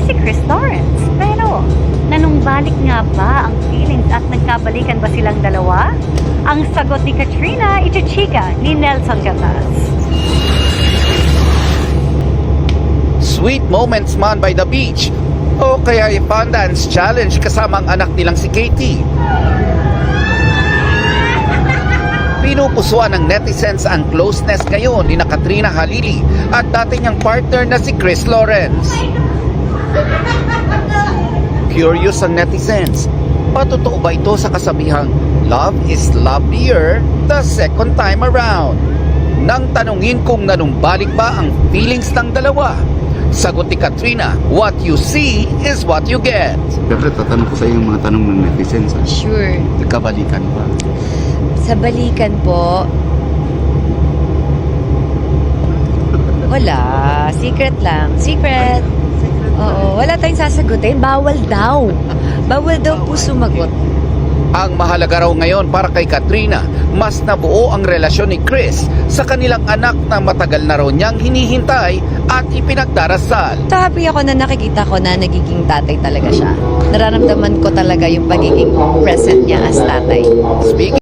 si Chris Lawrence. Pero, nanumbalik nga ba ang feelings at nagkabalikan ba silang dalawa? Ang sagot ni Katrina, ichichika ni Nelson Gatas. Sweet moments man by the beach o kaya i-fun dance challenge kasama ang anak nilang si Katie. Pinupusuan ng netizens ang closeness ngayon ni Katrina Halili at dati niyang partner na si Chris Lawrence. Curious ang netizens, patotoo ba ito sa kasabihang love is lovelier the second time around? Nang tanungin kung nanumbalik ba ang feelings ng dalawa, sagot ni Katrina, what you see is what you get. Siyempre, tatanong ko sa iyo yung mga tanong ng netizens. Sure. Nagkabalikan ba? Sa balikan po, wala. Secret lang. Secret. Oo, wala tayong sasagutin. Bawal daw. Bawal daw po sumagot. Ang mahalaga raw ngayon para kay Katrina, mas nabuo ang relasyon ni Chris sa kanilang anak na matagal na raw niyang hinihintay at ipinagdarasal. Happy ako na nakikita ko na nagiging tatay talaga siya. Nararamdaman ko talaga yung pagiging present niya as tatay. Speaking